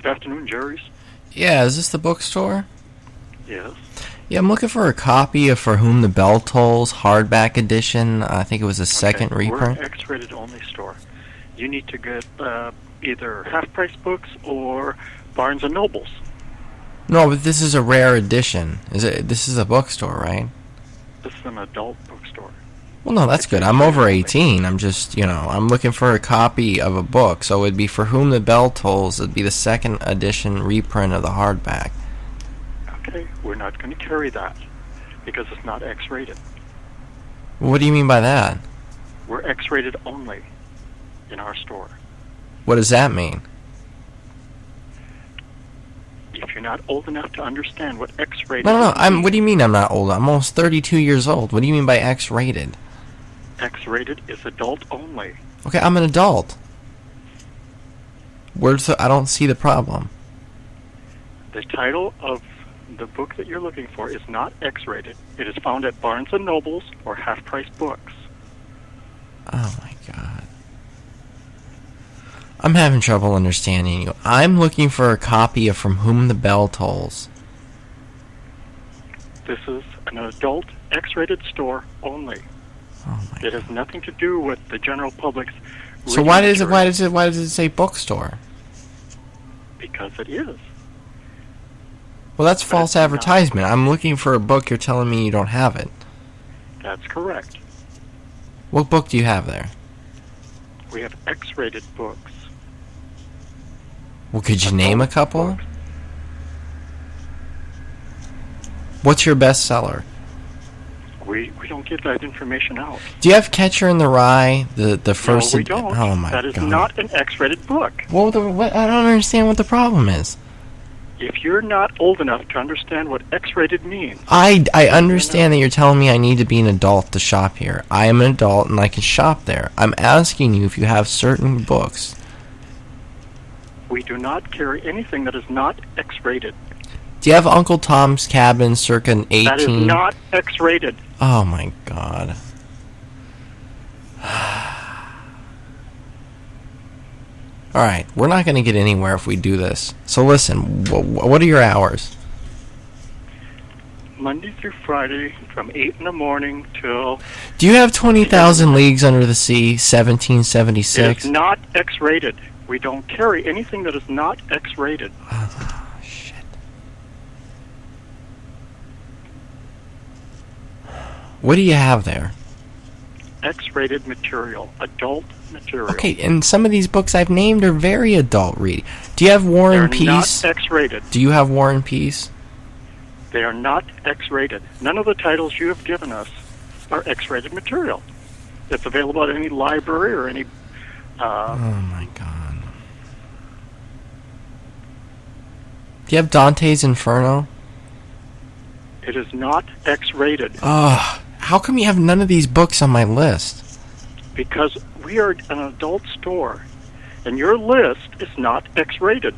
afternoon, Jerry's. Yeah, is this the bookstore? Yes. Yeah, I'm looking for a copy of For Whom the Bell Tolls, hardback edition. I think it was a second reprint. We're an X-rated only store. You need to get either half-price books or Barnes & Nobles. No, but this is a rare edition. This is a bookstore, right? This is an adult bookstore. Well, no, that's good. I'm over 18. I'm just, I'm looking for a copy of a book. So it'd be For Whom the Bell Tolls. It'd be the second edition reprint of the hardback. Okay, we're not going to carry that because it's not X-rated. What do you mean by that? We're X-rated only in our store. What does that mean? If you're not old enough to understand what X-rated No. means, What do you mean I'm not old? I'm almost 32 years old. What do you mean by X-rated? X-rated is adult only. Okay, I'm an adult. I don't see the problem. The title of the book that you're looking for is not X-rated. It is found at Barnes & Nobles or half-price books. Oh my God. I'm having trouble understanding you. I'm looking for a copy of From Whom the Bell Tolls. This is an adult X-rated store only. Oh my It has nothing to do with the general public's. So why does it say bookstore? Because it is. Well, that's false advertisement. I'm looking for a book. You're telling me you don't have it. That's correct. What book do you have there? We have X-rated books. Well, could you name a couple? Books. What's your bestseller? We don't give that information out. Do you have Catcher in the Rye? The first. No, we don't. Oh my God. That is not an X-rated book. Well, I don't understand what the problem is. If you're not old enough to understand what X-rated means... I understand that you're telling me I need to be an adult to shop here. I am an adult and I can shop there. I'm asking you if you have certain books. We do not carry anything that is not X-rated. Do you have Uncle Tom's Cabin circa 18? That is not X-rated. Oh my God. Alright, we're not going to get anywhere if we do this. So listen, what are your hours? Monday through Friday from 8 in the morning till... Do you have 20,000 Leagues Under the Sea, 1776? It is not X-rated. We don't carry anything that is not X-rated. Oh, shit. What do you have there? X-rated material. Adult material. Okay, and some of these books I've named are very adult reading. Do you have War and They're Peace? not X-rated. Do you have War and Peace? They are not X-rated. None of the titles you have given us are X-rated material. It's available at any library or any... Oh my God. Do you have Dante's Inferno? It is not X-rated. Oh, how come you have none of these books on my list? Because we are an adult store, and your list is not X-rated.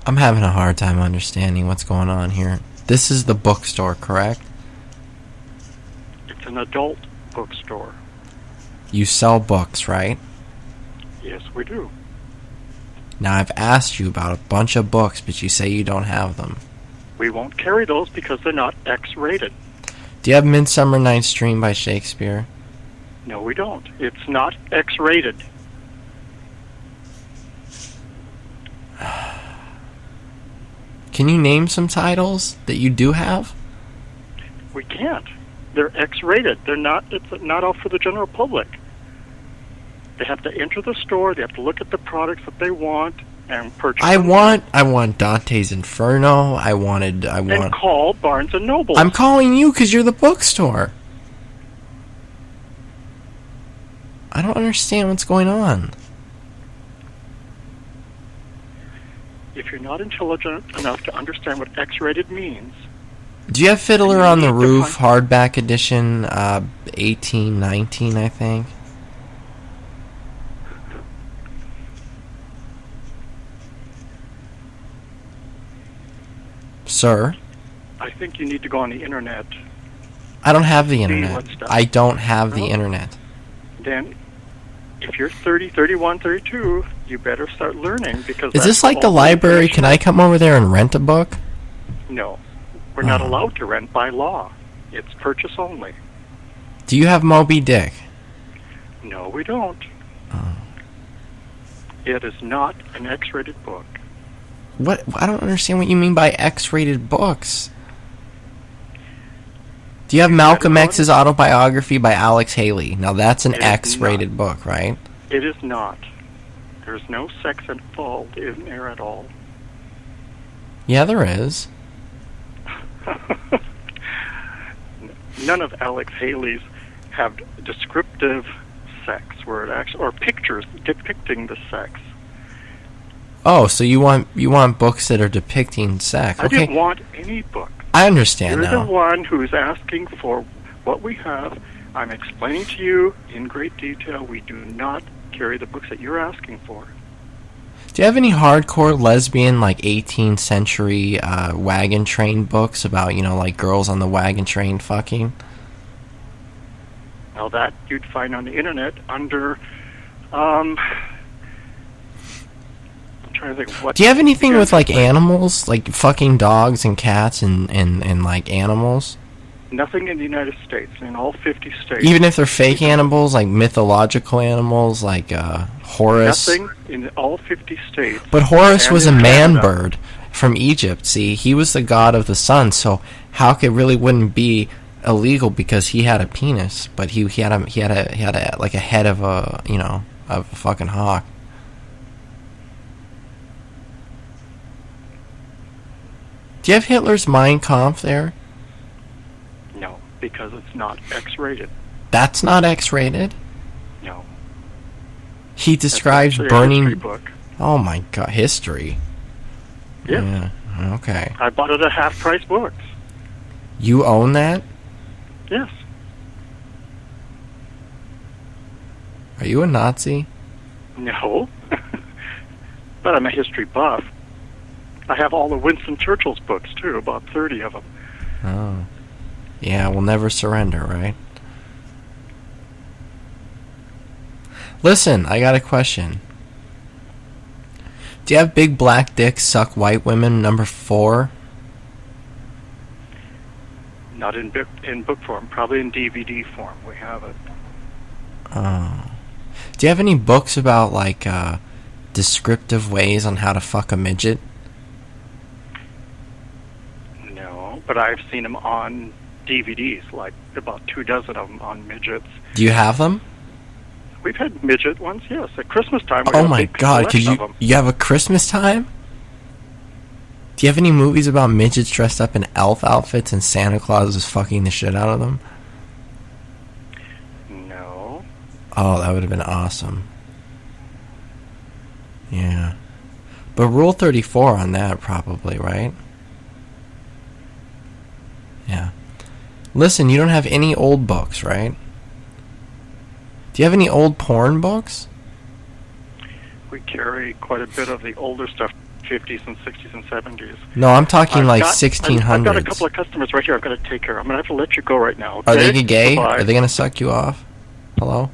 I'm having a hard time understanding what's going on here. This is the bookstore, correct? It's an adult bookstore. You sell books, right? Yes, we do. Now, I've asked you about a bunch of books, but you say you don't have them. We won't carry those because they're not X-rated. Do you have Midsummer Night's Dream by Shakespeare? No, we don't. It's not X-rated. Can you name some titles that you do have? We can't. They're X-rated. They're not. It's not out for the general public. They have to enter the store. They have to look at the products that they want and purchase. I want Dante's Inferno. I want. And call Barnes and Noble. I'm calling you because you're the bookstore. I don't understand what's going on. If you're not intelligent enough to understand what X-rated means... Do you have Fiddler on the Roof, hardback edition, 1819, I think? Sir? I think you need to go on the internet. I don't have the internet. I don't have the internet. Then if you're 30, 31, 32, you better start learning because... Is this like the library? Can I come over there and rent a book? No. We're not allowed to rent by law. It's purchase only. Do you have Moby Dick? No, we don't. Oh. It is not an X-rated book. What? I don't understand what you mean by X-rated books. Do you have Malcolm X's autobiography by Alex Haley? Now that's an X-rated book, right? It is not. There's no sex involved in there at all. Yeah, there is. None of Alex Haley's have descriptive sex, where it actually, or pictures depicting the sex. Oh, so you want books that are depicting sex? I didn't want any book. I understand now. You're the one who's asking for what we have. I'm explaining to you in great detail. We do not carry the books that you're asking for. Do you have any hardcore lesbian, like 18th century wagon train books about, like girls on the wagon train fucking? Now that you'd find on the internet under, trying to think what. Do you have anything with like animals, like fucking dogs and cats and like animals? Nothing in the United States, in all 50 states. Even if they're fake animals, like mythological animals, like Horus. Nothing in all 50 states. But Horus was a man bird from Egypt. See, he was the god of the sun. So how it really wouldn't be illegal because he had a penis, but he had a like a head of a of a fucking hawk. Do you have Hitler's Mein Kampf there? No, because it's not X-rated. That's not X-rated? No. He describes burning... A history book. Oh my god, history. Yeah. Okay. I bought it at half-price books. You own that? Yes. Are you a Nazi? No. But I'm a history buff. I have all of Winston Churchill's books, too, about 30 of them. Oh. Yeah, we'll never surrender, right? Listen, I got a question. Do you have Big Black Dicks Suck White Women #4? Not in book form, probably in DVD form. We have it. Oh. Do you have any books about, like, descriptive ways on how to fuck a midget? No, but I've seen them on DVDs, like about 24 of them on midgets. Do you have them? We've had midget ones, yes. At Christmas time, we oh had my a big god, could collection of them. you have a Christmas time? Do you have any movies about midgets dressed up in elf outfits and Santa Claus is fucking the shit out of them? No. Oh, that would have been awesome. Yeah. But Rule 34 on that, probably, right? Yeah. Listen, you don't have any old books, right? Do you have any old porn books? We carry quite a bit of the older stuff, 50s and 60s and 70s. No, I'm talking like 1600s. I've got a couple of customers right here I've got to take care of. I'm going to have to let you go right now. Okay? Are they gay? Bye-bye. Are they going to suck you off? Hello?